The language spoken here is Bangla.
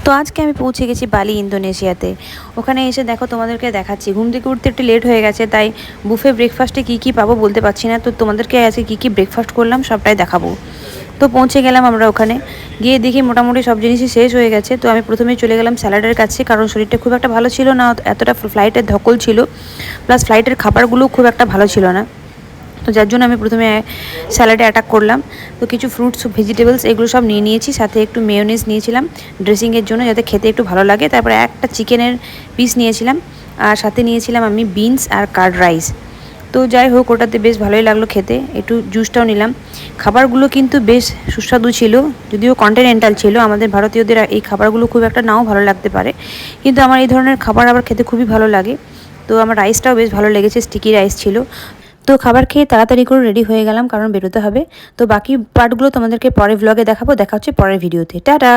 তো আজকে আমি পৌঁছে গেছি বালি, ইন্দোনেশিয়াতে। ওখানে এসে দেখো তোমাদেরকে দেখাচ্ছি। ঘুম থেকে উঠতে একটু লেট হয়ে গেছে, তাই বুফে ব্রেকফাস্টে কী কী পাবো বলতে পারছি না। তো তোমাদেরকে আজকে কী কী ব্রেকফাস্ট করলাম সবটাই দেখাবো। তো পৌঁছে গেলাম আমরা ওখানে, গিয়ে দেখি মোটামুটি সব জিনিসই শেষ হয়ে গেছে। তো আমি প্রথমেই চলে গেলাম স্যালাডের কাছে, কারণ শরীরটা খুব একটা ভালো ছিল না, এতটা ফ্লাইটের ধকল ছিল, প্লাস ফ্লাইটের খাবারগুলোও খুব একটা ভালো ছিল না। তো যার জন্য আমি প্রথমে স্যালাডে অ্যাটাক করলাম। তো কিছু ফ্রুটস, ভেজিটেবলস এগুলো সব নিয়ে নিয়েছি, সাথে একটু মেয়োনিজ নিয়েছিলাম ড্রেসিংয়ের জন্য, যাতে খেতে একটু ভালো লাগে। তারপরে একটা চিকেনের পিস নিয়েছিলাম, আর সাথে নিয়েছিলাম আমি বিনস আর কার্ড রাইস। তো যাই হোক, ওটাতে বেশ ভালোই লাগলো খেতে। একটু জুসটাও নিলাম। খাবারগুলো কিন্তু বেশ সুস্বাদু ছিল, যদিও কন্টিনেন্টাল ছিল। আমাদের ভারতীয়দের এই খাবারগুলো খুব একটা নাও ভালো লাগতে পারে, কিন্তু আমার এই ধরনের খাবার আবার খেতে খুবই ভালো লাগে। তো আমার রাইসটাও বেশ ভালো লেগেছে, স্টিকি রাইস ছিল। তো খাবার খেয়ে তাড়াতাড়ি করে রেডি হয়ে গেলাম, কারণ বেরোতে হবে। তো বাকি পার্টগুলো তোমাদেরকে পরের ভ্লগে দেখাবো। দেখা হচ্ছে পরের ভিডিওতে। টাটা।